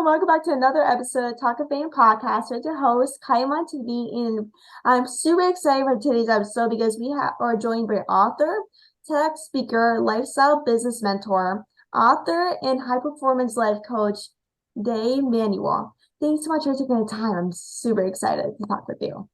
and welcome back to another episode of Talk of Fame podcast with your host, Kylie Montini. And I'm super excited for today's episode because are joined by author, TEDx speaker, lifestyle business mentor, author, and high performance life coach, Dai Manuel. Thanks so much for taking the time. I'm super excited to talk with you.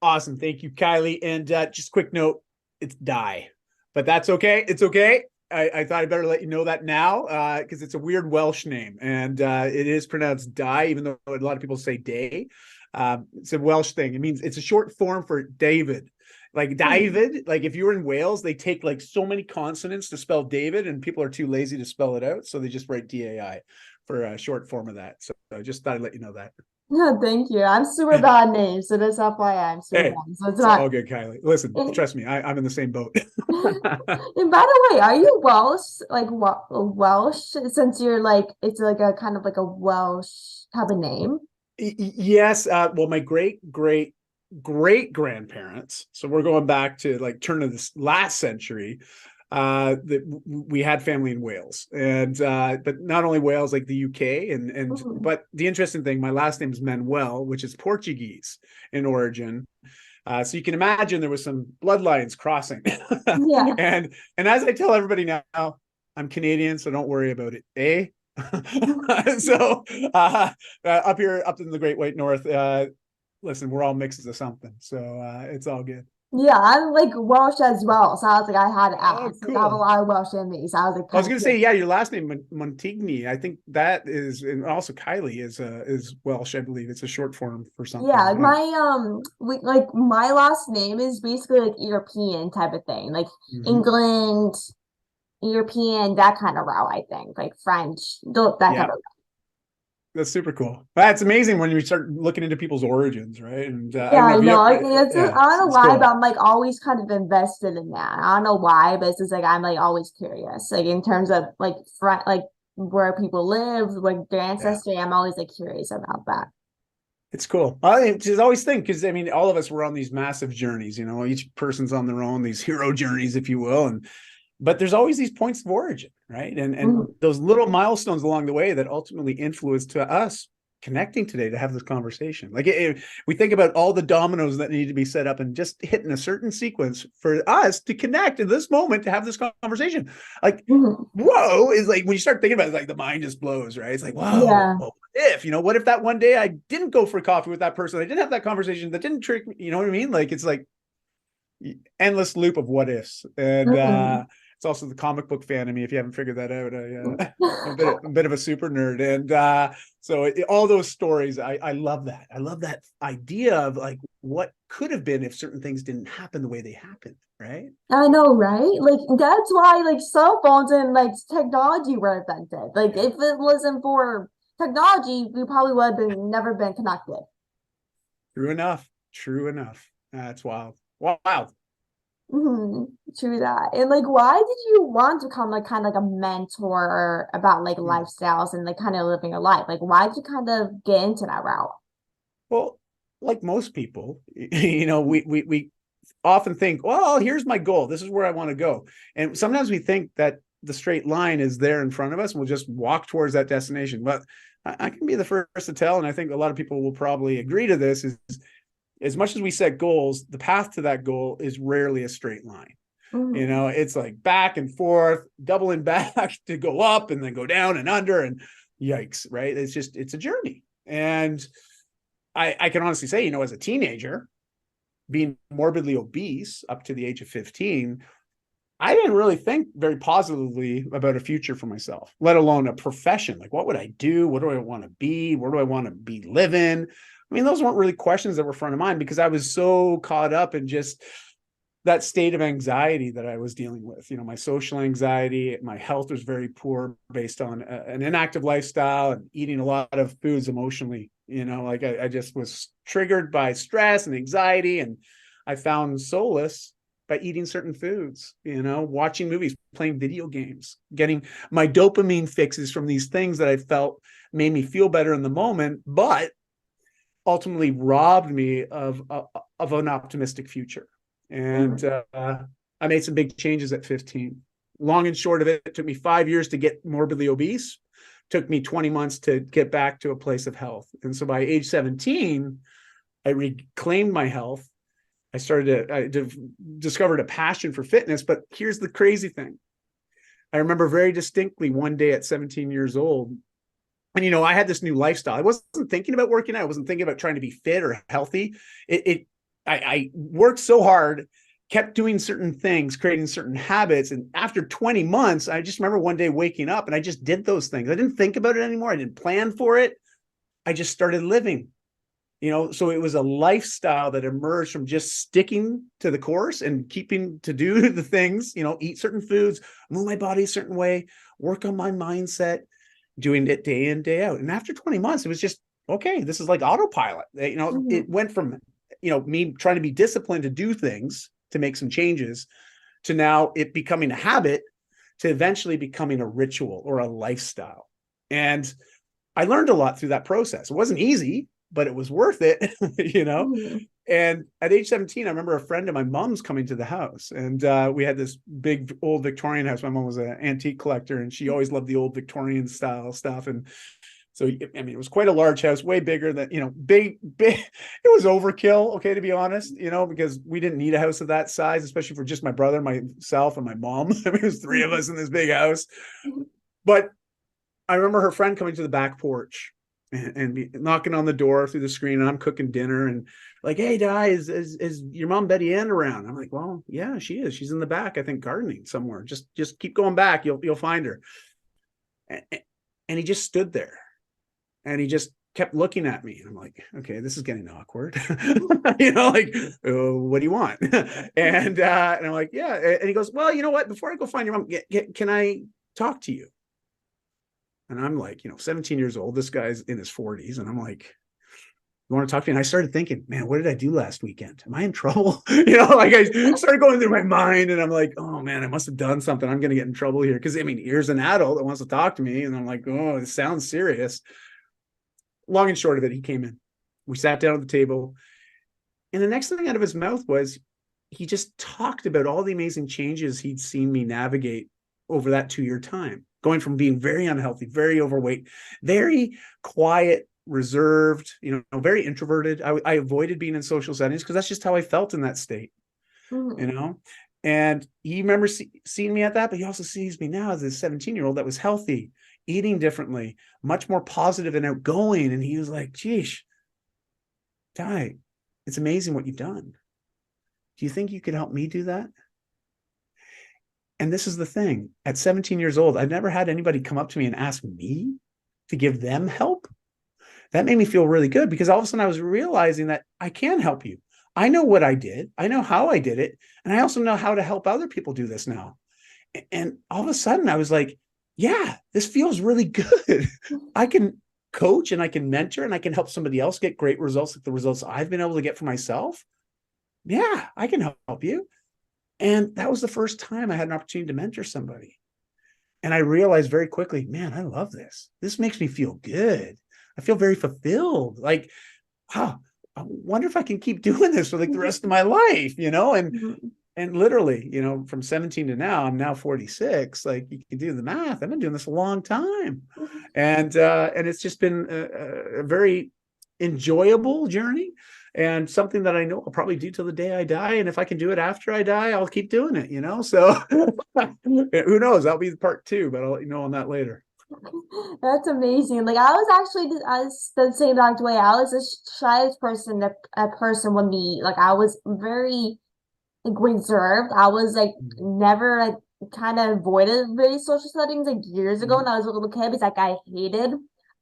Awesome. Thank you, Kylie. And just a quick note, it's Dai, but that's okay. It's okay. I thought I'd better let you know that now because it's a weird Welsh name and it is pronounced Dai, even though a lot of people say Day. It's a Welsh thing. It means it's a short form for David. Like David, like if you were in Wales, they take like so many consonants to spell David and people are too lazy to spell it out. So they just write DAI for a short form of that. So I just thought I'd let you know that. No, thank you. I'm super bad at names, so that's FYI. I'm super Hey, bad. So it's it's not. all good, Kylie. Listen, trust me, I'm in the same boat. And by the way, are you Welsh? Like Welsh? Since you're like, it's like a kind of like a Welsh type of name. Yes. Well, my great grandparents. So we're going back to like turn of this last century. That we had family in Wales, and but not only Wales, like the UK, but the interesting thing, my last name is Manuel, which is Portuguese in origin. So you can imagine there was some bloodlines crossing. Yeah. and as I tell everybody now, I'm Canadian, so don't worry about it. So up here, up in the Great White North, listen, we're all mixes of something, so it's all good. Yeah, I'm like Welsh as well. So I was like, I had to Oh, ask. Like, I have a cool. lot of Welsh in me. So I was like, I was kind of going to say, yeah, your last name Montigny. I think that is, and also Kylie is Welsh. I believe it's a short form for something. yeah, like my last name is basically like European type of thing, like Mhm. England, European, that kind of route, I think, like French, that kind Yeah, of. that's super cool. That's amazing when you start looking into people's origins, right? And I Yeah, don't know I if you know. ever, It's just, yeah, I don't know it's why, but cool. I'm like always kind of invested in that. I don't know why, but it's just like I'm like always curious. Like in terms of like front, like where people live, like their Yeah, ancestry, I'm always like curious about that. it's cool. I just always think because I mean, all of us were on these massive journeys. Each person's on their own, these hero journeys, if you will, and but there's always these points of origin, right? And Mhm. those little milestones along the way that ultimately influence to us connecting today to have this conversation. Like we think about all the dominoes that need to be set up and just hitting a certain sequence for us to connect in this moment to have this conversation. Like, Mhm. whoa, is like when you start thinking about it, like the mind just blows, right? It's like, whoa, Yeah. what if that one day I didn't go for coffee with that person? I didn't have that conversation that didn't trick me. You know what I mean? Like, it's like endless loop of what ifs. And Mhm. it's also the comic book fan of me. If you haven't figured that out, I'm a bit of a super nerd. And so all those stories, I love that. I love that idea of like what could have been if certain things didn't happen the way they happened. Right. I know, right? Like that's why like cell phones and like technology were invented. Like Yeah. if it wasn't for technology, we probably would have been never been connected. True enough. True enough. That's wild. Wild. Hmm. True that. And like, why did you want to become like kind of like a mentor about like Hmm. lifestyles and like kind of living a life? Like, why did you kind of get into that route? Well, like most people, we often think, well, here's my goal. This is where I want to go. And sometimes we think that the straight line is there in front of us and we'll just walk towards that destination. But I can be the first to tell, and I think a lot of people will probably agree to this, is as much as we set goals, the path to that goal is rarely a straight line. Hmm. It's like back and forth, doubling back to go up and then go down and under, and yikes, right? It's a journey. And I can honestly say, as a teenager, being morbidly obese up to the age of 15, I didn't really think very positively about a future for myself, let alone a profession. Like, what would I do? What do I want to be? Where do I want to be living? I mean, those weren't really questions that were front of mind because I was so caught up in just that state of anxiety that I was dealing with. My social anxiety, my health was very poor based on an inactive lifestyle and eating a lot of foods emotionally. Like I just was triggered by stress and anxiety, and I found solace by eating certain foods, watching movies, playing video games, getting my dopamine fixes from these things that I felt made me feel better in the moment, but ultimately robbed me of an optimistic future. And Hmm. I made some big changes at 15. Long and short of it, it took me 5 years to get morbidly obese, took me 20 months to get back to a place of health. And so by age 17, I reclaimed my health. I discovered a passion for fitness. But here's the crazy thing. I remember very distinctly one day at 17 years old, and, you know, I had this new lifestyle. I wasn't thinking about working out. I wasn't thinking about trying to be fit or healthy. I worked so hard, kept doing certain things, creating certain habits. And after 20 months, I just remember one day waking up and I just did those things. I didn't think about it anymore. I didn't plan for it. I just started living, you know. So it was a lifestyle that emerged from just sticking to the course and keeping to do the things, you know, eat certain foods, move my body a certain way, work on my mindset, doing it day in, day out. And after 20 months, it was just, okay, this is like autopilot. You know, it went from, you know, me trying to be disciplined to do things, to make some changes, to now it becoming a habit, to eventually becoming a ritual or a lifestyle. And I learned a lot through that process. It wasn't easy, but it was worth it, you know? And at age 17, I remember a friend of my mom's coming to the house, and we had this big old Victorian house. My mom was an antique collector, and she always loved the old Victorian style stuff. And so, I mean, it was quite a large house, way bigger than, you know, big. It was overkill, okay, to be honest, you know, because we didn't need a house of that size, especially for just my brother, myself, and my mom. I mean, it was three of us in this big house. But I remember her friend coming to the back porch and be knocking on the door through the screen, and I'm cooking dinner and like, hey, Dai, is your mom Betty Ann around? I'm like, well, yeah, she is. She's in the back, I think, gardening somewhere. Just keep going back. You'll find her. And he just stood there and he just kept looking at me. And I'm like, okay, this is getting awkward. You know, like, oh, what do you want? And I'm like, yeah. And he goes, well, you know what? Before I go find your mom, can I talk to you? And I'm like, you know, 17 years old. This guy's in his 40s. And I'm like, you want to talk to me? And I started thinking, man, what did I do last weekend? Am I in trouble? You know, like I started going through my mind and I'm like, oh man, I must have done something. I'm going to get in trouble here. Cause I mean, here's an adult that wants to talk to me. And I'm like, oh, it sounds serious. Long and short of it, he came in. We sat down at the table. And the next thing out of his mouth was, he just talked about all the amazing changes he'd seen me navigate over that 2-year time, going from being very unhealthy, very overweight, very quiet, reserved, you know, very introverted. I avoided being in social settings because that's just how I felt in that state, you know. And he remembers seeing me at that, but he also sees me now as a 17-year-old that was healthy, eating differently, much more positive and outgoing. And he was like, geez, Dai, it's amazing what you've done. Do you think you could help me do that? And this is the thing. At 17 years old, I've never had anybody come up to me and ask me to give them help. That made me feel really good because all of a sudden I was realizing that I can help you. I know what I did. I know how I did it. And I also know how to help other people do this now. And all of a sudden I was like, yeah, this feels really good. I can coach and I can mentor and I can help somebody else get great results like the results I've been able to get for myself. Yeah, I can help you. And that was the first time I had an opportunity to mentor somebody. And I realized very quickly, man, I love this. This makes me feel good. I feel very fulfilled. Like, wow, I wonder if I can keep doing this for like the rest of my life, you know? And literally, you know, from 17 to now, I'm now 46. Like, you can do the math. I've been doing this a long time. And it's just been a very enjoyable journey and something that I know I'll probably do till the day I die. And if I can do it after I die, I'll keep doing it, you know? So who knows? That'll be part 2, but I'll let you know on that later. That's amazing. Like I was the same exact way. I was the shyest person that a person would meet. Like I was very like reserved. I was like never like kind of avoided very social settings like years ago when I was a little kid because like I hated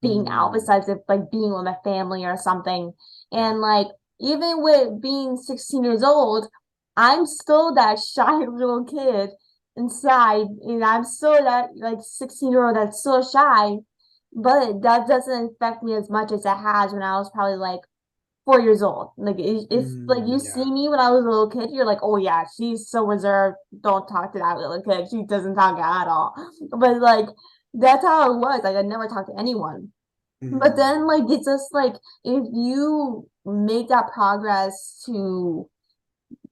being out besides if like being with my family or something. And like even with being 16 years old, I'm still that shy little kid inside, and I'm still that like 16-year-old that's so shy, but that doesn't affect me as much as it has when I was probably like 4 years old. Like if like you see me when I was a little kid, you're like, oh yeah, she's so reserved. Don't talk to that little kid. She doesn't talk at all. But like that's how it was. Like I never talked to anyone. But then like it's just like if you make that progress to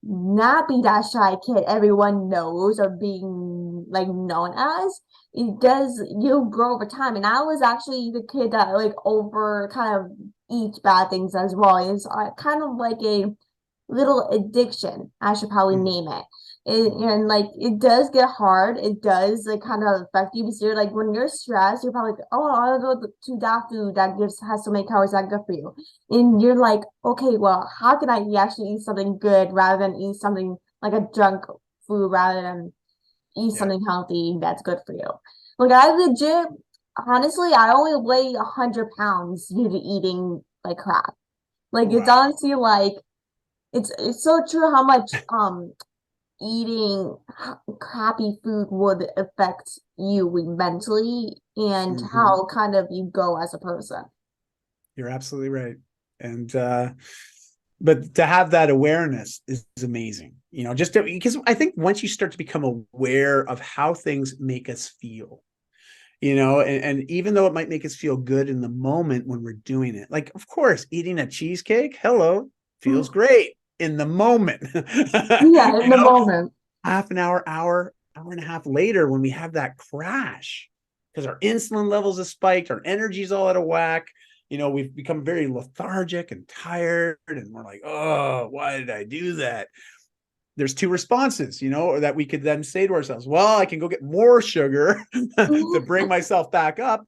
not be that shy kid everyone knows or being like known as, it does, you'll grow over time. And I was actually the kid that like over kind of eats bad things as well. It's kind of like a little addiction, I should probably name it. And like it does get hard. It does like kind of affect you because you're like when you're stressed, you're probably like, oh, I'll go to that food that has so many calories that good for you. And you're like, okay, well, how can I actually eat something good rather than eat something like a junk food rather than eat something healthy that's good for you. Like I legit, honestly, I only weigh 100 pounds due to eating like crap. Like it's Wow. honestly like it's so true how much eating crappy food would affect you mentally and Mhm. how kind of you go as a person. You're absolutely right. And but to have that awareness is amazing. Just because I think once you start to become aware of how things make us feel, and even though it might make us feel good in the moment when we're doing it, like, of course, eating a cheesecake, hello, feels great in the moment. Yeah, in the moment. Half an hour and a half later, when we have that crash, because our insulin levels have spiked, our energy's all out of whack, we've become very lethargic and tired, and we're like, oh, why did I do that? There's two responses, that we could then say to ourselves, well, I can go get more sugar to bring myself back up.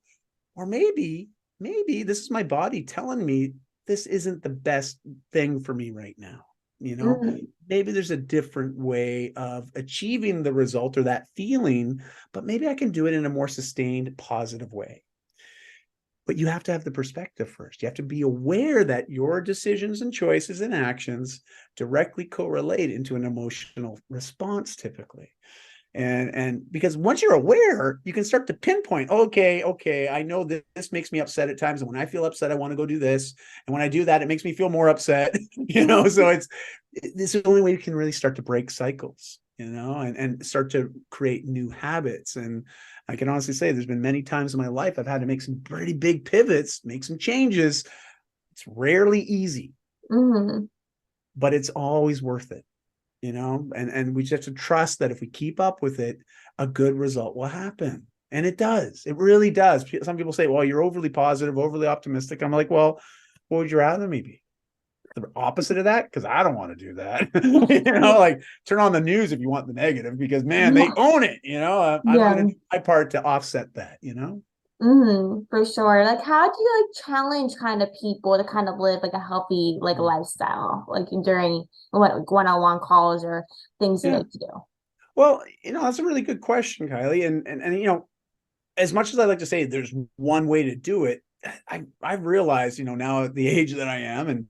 Or maybe this is my body telling me this isn't the best thing for me right now. Mhm. Maybe there's a different way of achieving the result or that feeling, but maybe I can do it in a more sustained, positive way. But you have to have the perspective first. You have to be aware that your decisions and choices and actions directly correlate into an emotional response typically. And because once you're aware, you can start to pinpoint, okay, I know this makes me upset at times, and when I feel upset, I want to go do this, and when I do that, it makes me feel more upset. So this is the only way you can really start to break cycles, and start to create new habits. And I can honestly say there's been many times in my life I've had to make some pretty big pivots, make some changes. It's rarely easy, Mhm. but it's always worth it. And we just have to trust that if we keep up with it, a good result will happen. And it does. It really does. Some people say, well, you're overly positive, overly optimistic. I'm like, well, what would you rather me be? The opposite of that? Because I don't want to do that. Like turn on the news if you want the negative, because man, they Yeah. own it. I'm going to Yeah. do my part to offset that. For sure. Like, how do you like challenge kind of people to kind of live like a healthy like lifestyle, like during what one-on-one calls or things you Yeah. like to do? Well, that's a really good question, Kylie. And as much as I like to say there's one way to do it, I've realized, now at the age that I am, and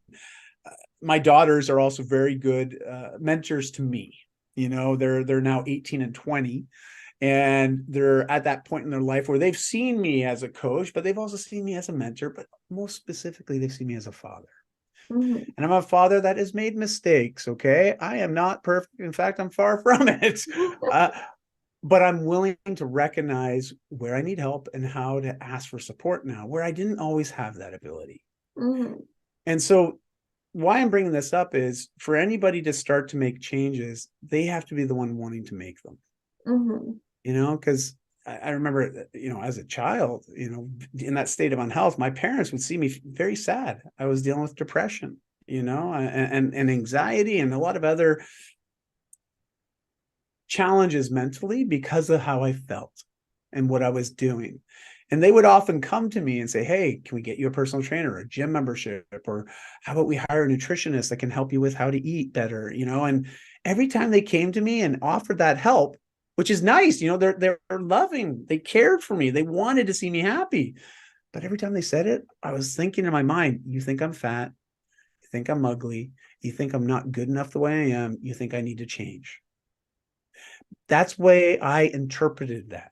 my daughters are also very good mentors to me. They're now 18 and 20, and they're at that point in their life where they've seen me as a coach, but they've also seen me as a mentor, but most specifically, they've seen me as a father. Hmm. And I'm a father that has made mistakes. Okay. I am not perfect. In fact, I'm far from it. Uh, but I'm willing to recognize where I need help and how to ask for support now, where I didn't always have that ability. Hmm. And so, why I'm bringing this up is for anybody to start to make changes, they have to be the one wanting to make them, Hmm. because I remember, as a child, in that state of unhealth, my parents would see me very sad. I was dealing with depression, and anxiety and a lot of other challenges mentally because of how I felt and what I was doing. And they would often come to me and say, hey, can we get you a personal trainer or a gym membership? Or how about we hire a nutritionist that can help you with how to eat better? And every time they came to me and offered that help, which is nice, they're loving, they cared for me, they wanted to see me happy. But every time they said it, I was thinking in my mind, you think I'm fat, you think I'm ugly, you think I'm not good enough the way I am, you think I need to change. That's the way I interpreted that.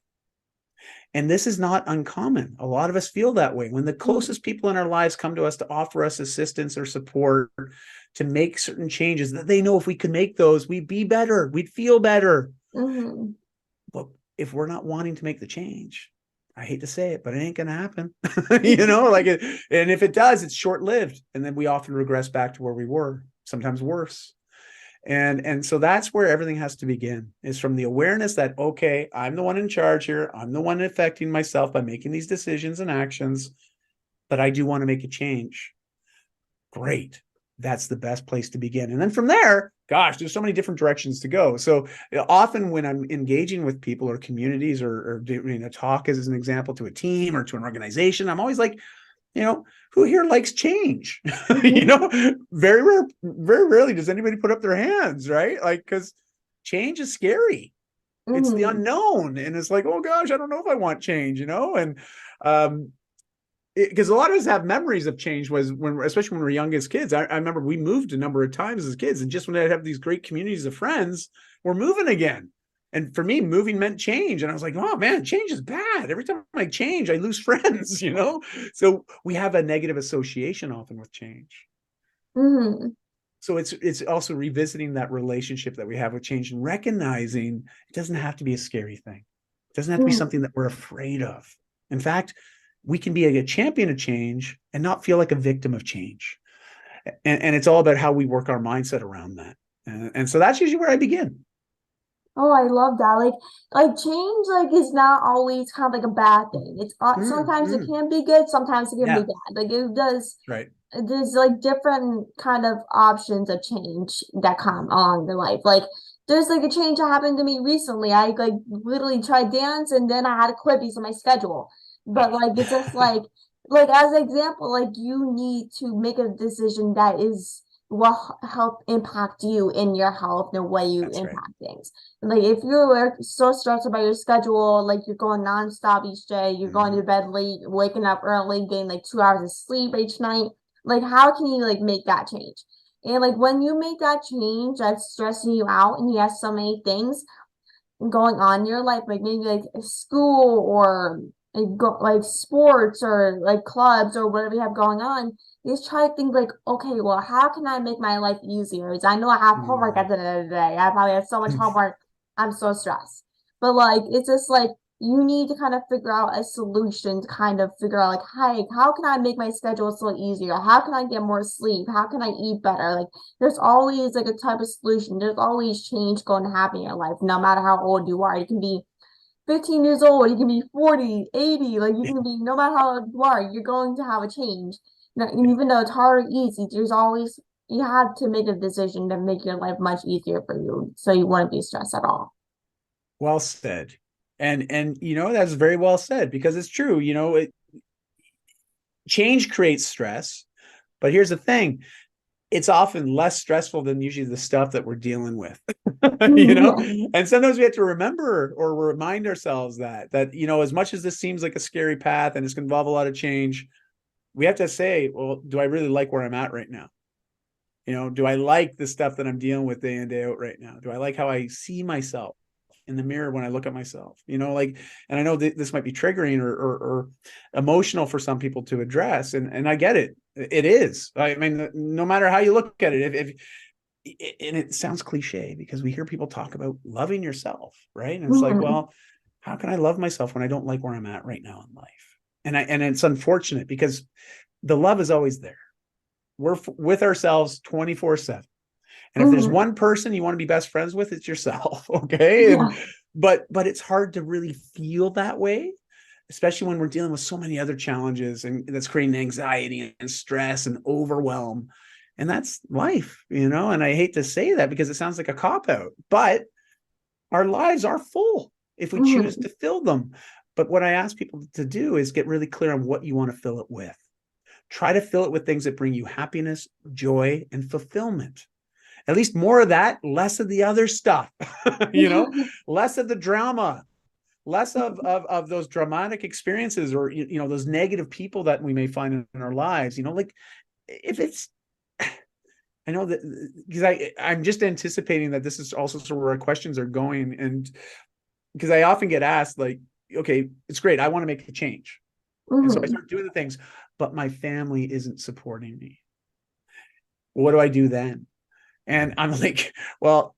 And this is not uncommon. A lot of us feel that way. When the closest people in our lives come to us to offer us assistance or support to make certain changes that they know if we could make those, we'd be better, we'd feel better. Hmm. But if we're not wanting to make the change, I hate to say it, but it ain't going to happen. And if it does, it's short lived. And then we often regress back to where we were, sometimes worse. And so that's where everything has to begin, is from the awareness that, okay, I'm the one in charge here. I'm the one affecting myself by making these decisions and actions, but I do want to make a change. Great. That's the best place to begin. And then from there, gosh, there's so many different directions to go. So often when I'm engaging with people or communities, or doing a talk as an example to a team or to an organization, I'm always like, who here likes change? Very rarely does anybody put up their hands, right? Like, because change is scary. It's the unknown. And it's like, oh gosh, I don't know if I want change, and because a lot of us have memories of change, especially when we were young as kids. I remember we moved a number of times as kids, and just when I'd have these great communities of friends, we're moving again. And for me, moving meant change. And I was like, oh man, change is bad. Every time I change, I lose friends, So we have a negative association often with change. So it's also revisiting that relationship that we have with change and recognizing it doesn't have to be a scary thing. It doesn't have to be something that we're afraid of. In fact, we can be a champion of change and not feel like a victim of change. And it's all about how we work our mindset around that. And so that's usually where I begin. Oh, I love that. Like change, is not always kind of like a bad thing. It's sometimes it can be good, sometimes it can be bad. Like it does. Right. There's like different kind of options of change that come along your life. Like there's like a change that happened to me recently. I like literally tried dance and then I had to quit because of my schedule. But like it's just like as an example, like you need to make a decision that is will help impact you in your health and the way you impact things. Like if you're so stressed about your schedule, like you're going nonstop each day, you're going to bed late, waking up early, getting like 2 hours of sleep each night. Like how can you like make that change? And like when you make that change that's stressing you out and you have so many things going on in your life, like maybe like school or like sports or like clubs or whatever you have going on, just try to think like, okay, well, how can I make my life easier? Because I know I have homework at the end of the day. I probably have so much homework. I'm so stressed. But like, it's just like you need to kind of figure out a solution to kind of figure out like, hey, how can I make my schedule so easier? How can I get more sleep? How can I eat better? Like, there's always like a type of solution. There's always change going to happen in your life, no matter how old you are. You can be 15 years old, you can be 40, 80, like you can be, no matter how old you are, you're going to have a change. And even though it's hard or easy, there's always, you have to make a decision to make your life much easier for you. So you wouldn't be stressed at all. Well said. And that's very well said, because it's true. Change creates stress, but here's the thing. It's often less stressful than usually the stuff that we're dealing with, and sometimes we have to remember or remind ourselves that, as much as this seems like a scary path and it's going to involve a lot of change, we have to say, well, do I really like where I'm at right now? Do I like the stuff that I'm dealing with day in, day out right now? Do I like how I see myself in the mirror when I look at myself? And I know this might be triggering or emotional for some people to address, and I get it. It is. I mean, no matter how you look at it, and it sounds cliche because we hear people talk about loving yourself, right? And it's like, well, how can I love myself when I don't like where I'm at right now in life? And it's unfortunate because the love is always there. We're with ourselves 24/7. And if there's one person you want to be best friends with, it's yourself. Okay. But it's hard to really feel that way, especially when we're dealing with so many other challenges, and that's creating anxiety and stress and overwhelm. And that's life, and I hate to say that because it sounds like a cop-out, but our lives are full if we choose to fill them. But what I ask people to do is get really clear on what you want to fill it with. Try to fill it with things that bring you happiness, joy, and fulfillment. At least more of that, less of the other stuff, less of the drama, less of those dramatic experiences, or, those negative people that we may find in our lives, like if it's, I know that because I'm just anticipating that this is also sort of where our questions are going. And because I often get asked like, okay, it's great, I want to make a change. And so I start doing the things, but my family isn't supporting me. What do I do then? And I'm like, well,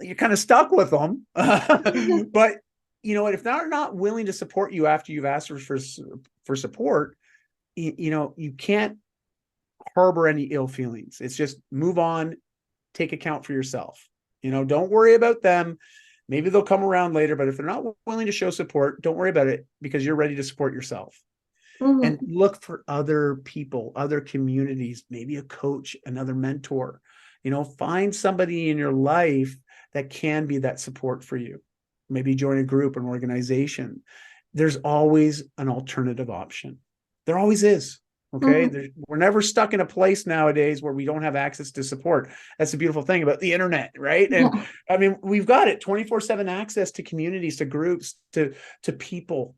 you're kind of stuck with them. But you know what? If they're not willing to support you after you've asked for support, you can't harbor any ill feelings. It's just move on, take account for yourself. Don't worry about them. Maybe they'll come around later, but if they're not willing to show support, don't worry about it, because you're ready to support yourself. And look for other people, other communities, maybe a coach, another mentor. Find somebody in your life that can be that support for you. Maybe join a group, an organization. There's always an alternative option. There always is. Okay. We're never stuck in a place nowadays where we don't have access to support. That's the beautiful thing about the internet, right? And I mean, we've got it 24/7 access to communities, to groups, to people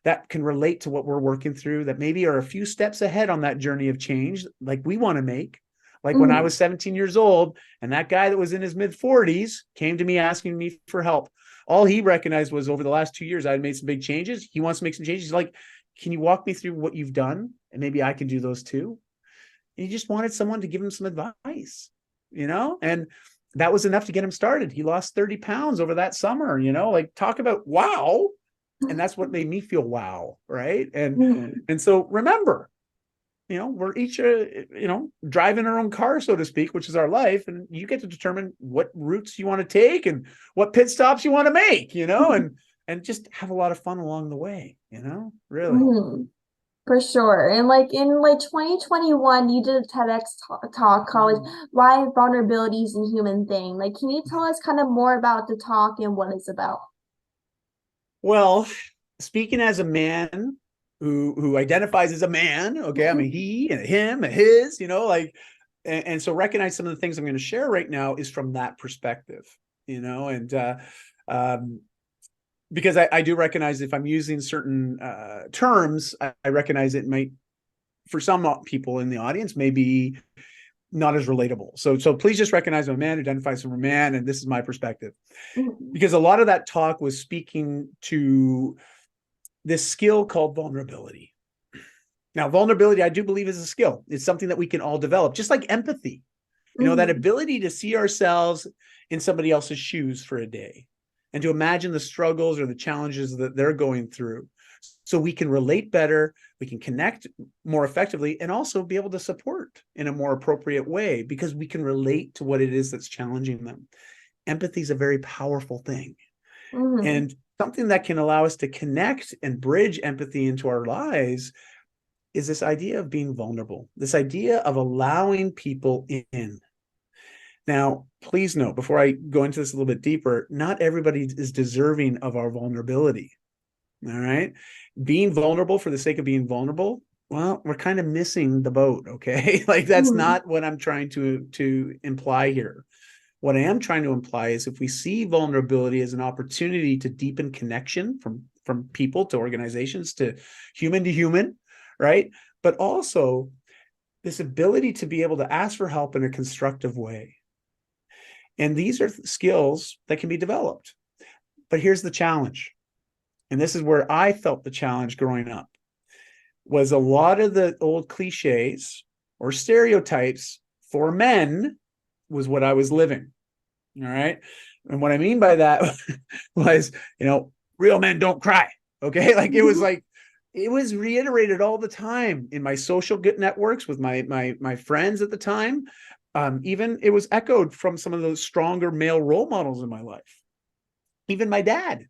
that can relate to what we're working through, that maybe are a few steps ahead on that journey of change like we want to make. Like when I was 17 years old, and that guy that was in his mid-40s came to me asking me for help. All he recognized was over the last 2 years, I had made some big changes. He wants to make some changes. He's like, can you walk me through what you've done? And maybe I can do those too. And he just wanted someone to give him some advice, and that was enough to get him started. He lost 30 pounds over that summer, like talk about wow. And that's what made me feel wow. Right. And so remember, we're each, driving our own car, so to speak, which is our life. And you get to determine what routes you want to take and what pit stops you want to make, and just have a lot of fun along the way, really. For sure. And like in 2021, you did a TEDx talk called Why Vulnerability is a Human Thing. Like, can you tell us kind of more about the talk and what it's about? Well, speaking as a man who identifies as a man, okay, I mean, he and him and his, and so recognize some of the things I'm going to share right now is from that perspective, and because I do recognize if I'm using certain terms, I recognize it might, for some people in the audience, maybe not as relatable. So please just recognize I'm a man who identifies as a man, and this is my perspective. Because a lot of that talk was speaking to this skill called vulnerability. Now, vulnerability, I do believe, is a skill. It's something that we can all develop, just like empathy. That ability to see ourselves in somebody else's shoes for a day and to imagine the struggles or the challenges that they're going through, so we can relate better, we can connect more effectively, and also be able to support in a more appropriate way because we can relate to what it is that's challenging them. Empathy is a very powerful thing. And something that can allow us to connect and bridge empathy into our lives is this idea of being vulnerable, this idea of allowing people in. Now, please note, before I go into this a little bit deeper, not everybody is deserving of our vulnerability. All right. Being vulnerable for the sake of being vulnerable, well, we're kind of missing the boat. Okay. Like that's not what I'm trying to imply here. What I am trying to imply is if we see vulnerability as an opportunity to deepen connection from people to organizations to human, right? But also this ability to be able to ask for help in a constructive way. And these are skills that can be developed. But here's the challenge. And this is where I felt the challenge growing up, was a lot of the old cliches or stereotypes for men was what I was living. All right. And what I mean by that was, real men don't cry. Okay. Like it was reiterated all the time in my social networks with my friends at the time. Even it was echoed from some of those stronger male role models in my life. Even my dad.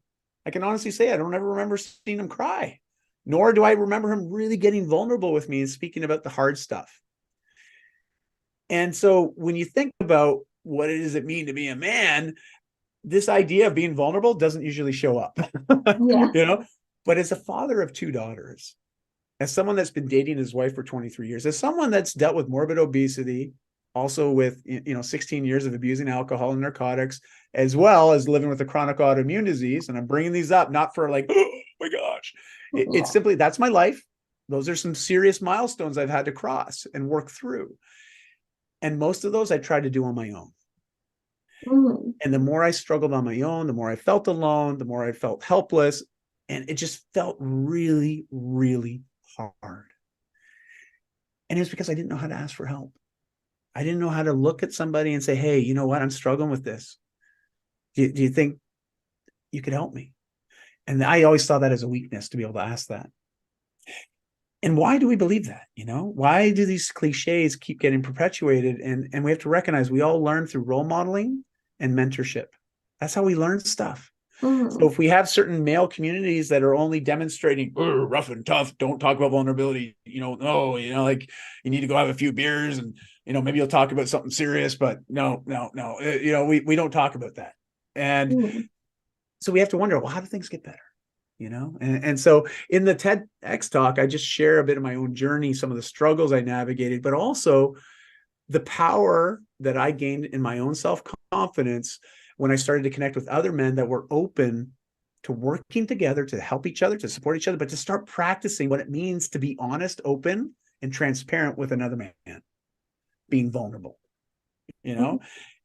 I can honestly say I don't ever remember seeing him cry, nor do I remember him really getting vulnerable with me and speaking about the hard stuff. And so when you think about what does it mean to be a man, this idea of being vulnerable doesn't usually show up, but as a father of 2 daughters, as someone that's been dating his wife for 23 years, as someone that's dealt with morbid obesity, also with 16 years of abusing alcohol and narcotics, as well as living with a chronic autoimmune disease. And I'm bringing these up not for like, oh my gosh, it's simply, that's my life. Those are some serious milestones I've had to cross and work through. And most of those I tried to do on my own. And the more I struggled on my own, the more I felt alone, the more I felt helpless. And it just felt really, really hard. And it was because I didn't know how to ask for help. I didn't know how to look at somebody and say, hey, you know what? I'm struggling with this. Do you think you could help me? And I always saw that as a weakness to be able to ask that. And why do we believe that? Why do these cliches keep getting perpetuated? And we have to recognize we all learn through role modeling and mentorship. That's how we learn stuff. So Mhm. if we have certain male communities that are only demonstrating rough and tough, don't talk about vulnerability, no, like you need to go have a few beers and, maybe you'll talk about something serious, but no, we don't talk about that. And Mhm. so we have to wonder, well, how do things get better? And so in the TEDx talk, I just share a bit of my own journey, some of the struggles I navigated, but also the power that I gained in my own self-confidence when I started to connect with other men that were open to working together to help each other, to support each other, but to start practicing what it means to be honest, open, and transparent with another man, being vulnerable, you Mhm. know,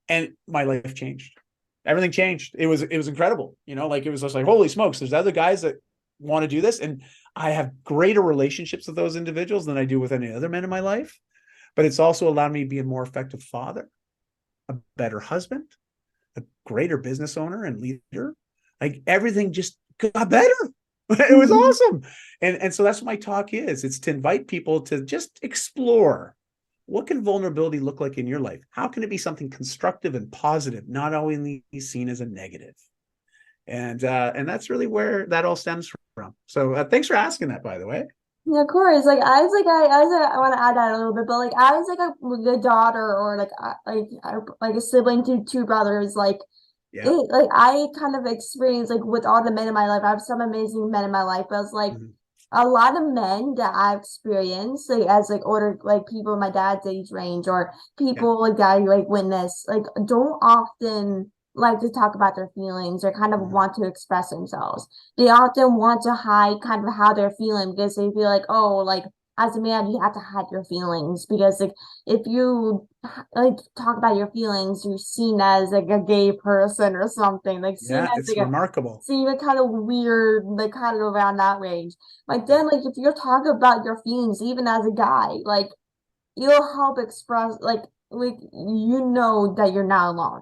and my life changed. Everything changed. It was incredible. Like it was just like, holy smokes, there's other guys that want to do this. And I have greater relationships with those individuals than I do with any other men in my life. But it's also allowed me to be a more effective father, a better husband, a greater business owner and leader. Like everything just got better. It was Mhm. awesome. And so that's what my talk is. It's to invite people to just explore, what can vulnerability look like in your life? How can it be something constructive and positive, not always seen as a negative? And that's really where that all stems from. So thanks for asking that, by the way. Yeah, of course. Like I want to add that a little bit, but like I was like a good daughter or like a sibling to two brothers. Like Yeah. it, like I kind of experienced like with all the men in my life. I have some amazing men in my life, but it's like Mhm. a lot of men that I've experienced like as like older like people in my dad's age range or Yeah. people like that I like witness like don't often like to talk about their feelings or kind of Mhm. want to express themselves. They often want to hide kind of how they're feeling because they feel like, oh, like as a man you have to hide your feelings because like if you like talk about your feelings, you're seen as like a gay person or something, like seen Yeah. as It's like a remarkable. seem like kind of weird, like kind of around that range. Like Yeah. then, like if you're talking about your feelings, even as a guy, like you'll help express, like you know that you're not alone.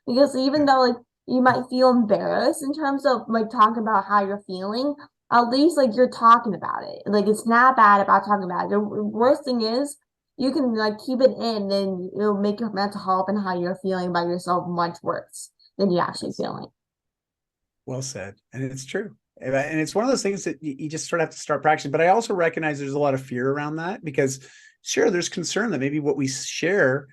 Because even Yeah. though like you might feel embarrassed in terms of like talking about how you're feeling, at least like you're talking about it. Like it's not bad about talking about it. The worst thing is you can like keep it in, and it'll make your mental health and how you're feeling about yourself much worse than you actually Yes. feeling. Well said. And it's true. And it's one of those things that you just sort of have to start practicing. But I also recognize there's a lot of fear around that because, sure, there's concern that maybe what we share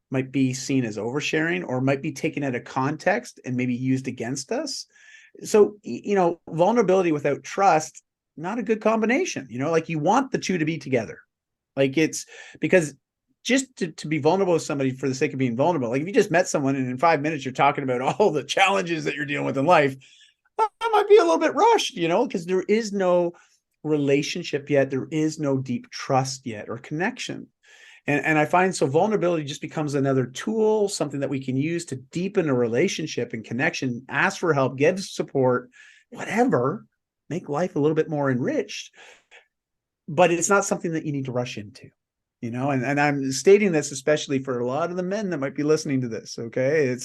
might be seen as oversharing or might be taken out of context and maybe used against us. So, vulnerability without trust, not a good combination. Like you want the two to be together. Like it's because just to be vulnerable with somebody for the sake of being vulnerable, like if you just met someone and in 5 minutes you're talking about all the challenges that you're dealing with in life, that might be a little bit rushed, because there is no relationship yet. There is no deep trust yet or connection. And I find so vulnerability just becomes another tool, something that we can use to deepen a relationship and connection, ask for help, give support, whatever, make life a little bit more enriched. But it's not something that you need to rush into. And I'm stating this especially for a lot of the men that might be listening to this. Okay.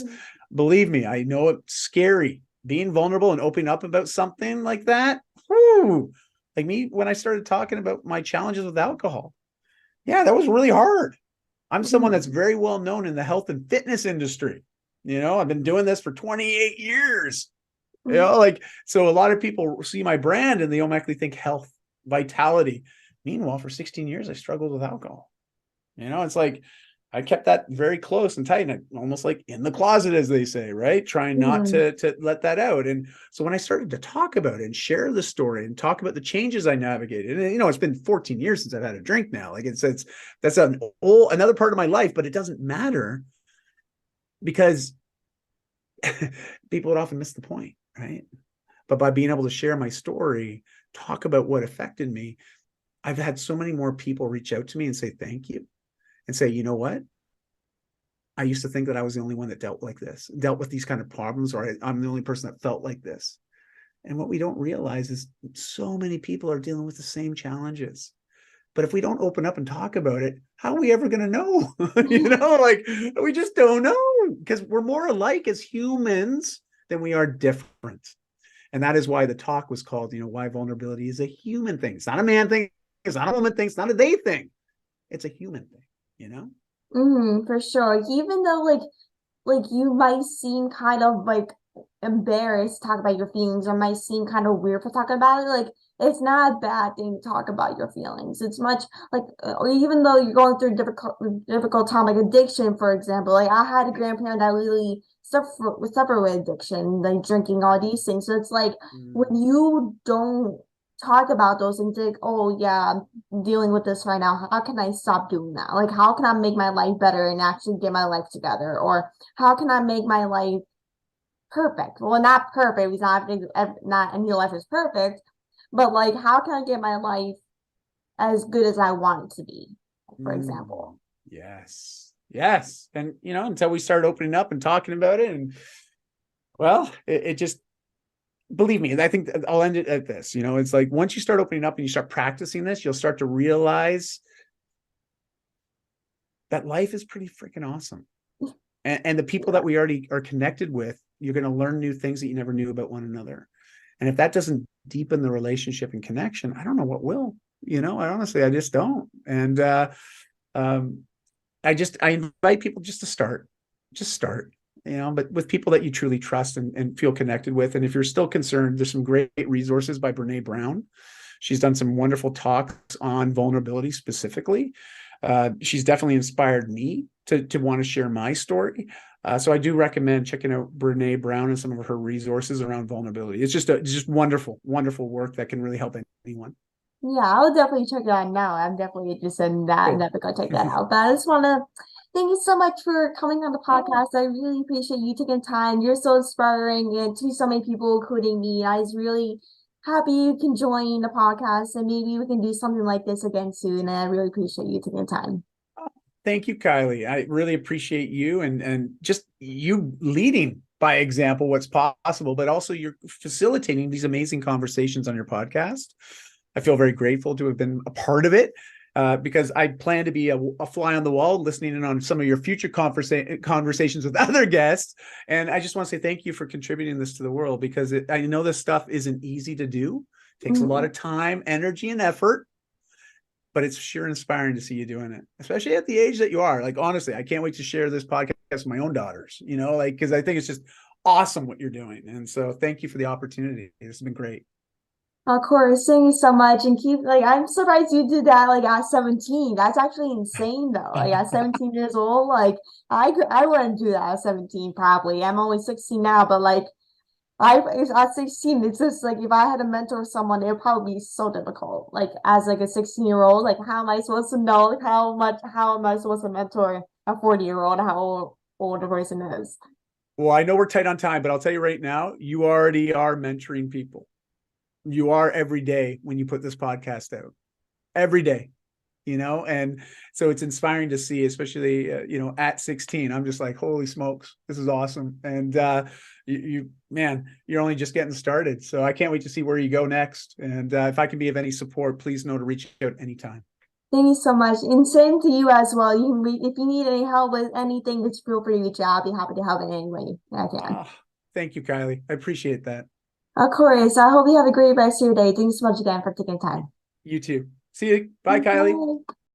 Believe me, I know it's scary being vulnerable and opening up about something like that. Whew, like me, when I started talking about my challenges with alcohol. Yeah, that was really hard. I'm someone that's Mhm. very well known in the health and fitness industry. I've been doing this for 28 years. Like, so a lot of people see my brand and they automatically think health, vitality. Meanwhile, for 16 years, I struggled with alcohol. It's like I kept that very close and tight, and almost like in the closet, as they say, right? Trying not Mhm. to let that out. And so when I started to talk about it and share the story and talk about the changes I navigated, and it's been 14 years since I've had a drink now. Like it's that's another part of my life, but it doesn't matter because people would often miss the point, right? But by being able to share my story, talk about what affected me, I've had so many more people reach out to me and say thank you and say, you know what? I used to think that I was the only one that dealt with these kind of problems, or I'm the only person that felt like this. And what we don't realize is so many people are dealing with the same challenges. But if we don't open up and talk about it, how are we ever going to know? Like we just don't know because we're more alike as humans than we are different. And that is why the talk was called, why vulnerability is a human thing. It's not a man thing. It's not a woman thing. It's not a they thing. It's a human thing, you know? For sure. Even though like you might seem kind of like embarrassed to talk about your feelings or might seem kind of weird for talking about it, like it's not a bad thing to talk about your feelings. It's much like or even though you're going through a difficult time, like addiction, for example. Like I had a grandparent that really suffer with addiction, like drinking, all these things. So it's like when you don't talk about those things, like, oh yeah, I'm dealing with this right now. How can I stop doing that? Like how can I make my life better and actually get my life together? Or how can I make my life perfect? Well, not perfect because not any life is perfect, but like how can I get my life as good as I want it to be, for example. Yes. Yes. And until we start opening up and talking about it, and well, it just, believe me, I think I'll end it at this. It's like once you start opening up and you start practicing this, you'll start to realize that life is pretty freaking awesome. And the people that we already are connected with, you're going to learn new things that you never knew about one another. And if that doesn't deepen the relationship and connection, I don't know what will. I just don't. And I invite people just to start, but with people that you truly trust and feel connected with. And if you're still concerned, there's some great resources by Brene Brown. She's done some wonderful talks on vulnerability specifically. She's definitely inspired me to want to share my story. So I do recommend checking out Brene Brown and some of her resources around vulnerability. It's just wonderful, wonderful work that can really help anyone. Yeah, I'll definitely check it out now. I'm definitely interested in that. I'm Cool. definitely gonna check that out. But I just want to thank you so much for coming on the podcast. I really appreciate you taking time. You're so inspiring and to so many people, including me. I was really happy you can join the podcast and maybe we can do something like this again soon. And I really appreciate you taking time. Thank you, Kylie. I really appreciate you and just you leading by example what's possible, but also you're facilitating these amazing conversations on your podcast. I feel very grateful to have been a part of it because I plan to be a fly on the wall, listening in on some of your future conversations with other guests. And I just want to say thank you for contributing this to the world because I know this stuff isn't easy to do. It takes a lot of time, energy, and effort. But it's sure inspiring to see you doing it, especially at the age that you are. Like, honestly, I can't wait to share this podcast with my own daughters, because I think it's just awesome what you're doing. And so thank you for the opportunity. It's been great. Of course, thank you so much. And keep I'm surprised you did that like at 17. That's actually insane though. Like at 17 years old, like I wouldn't do that at 17 probably. I'm only 16 now, but like at 16, it's just like if I had to mentor someone, it would probably be so difficult. Like as like a 16-year-old, like how am I supposed to know like how am I supposed to mentor a 40-year-old how old the person is? Well, I know we're tight on time, but I'll tell you right now, you already are mentoring people. You are every day when you put this podcast out. Every day. And so it's inspiring to see, especially at 16. I'm just like, holy smokes, this is awesome. And man, you're only just getting started, so I can't wait to see where you go next. And if I can be of any support, please know to reach out anytime. Thank you so much, and same to you as well. You can if you need any help with anything, just feel free to reach out. I'll be happy to help in any way I can. Thank you, Kylie. I appreciate that. Of course. I hope you have a great rest of your day. Thanks so much again for taking time. You too. See you. Bye, Kylie. Bye.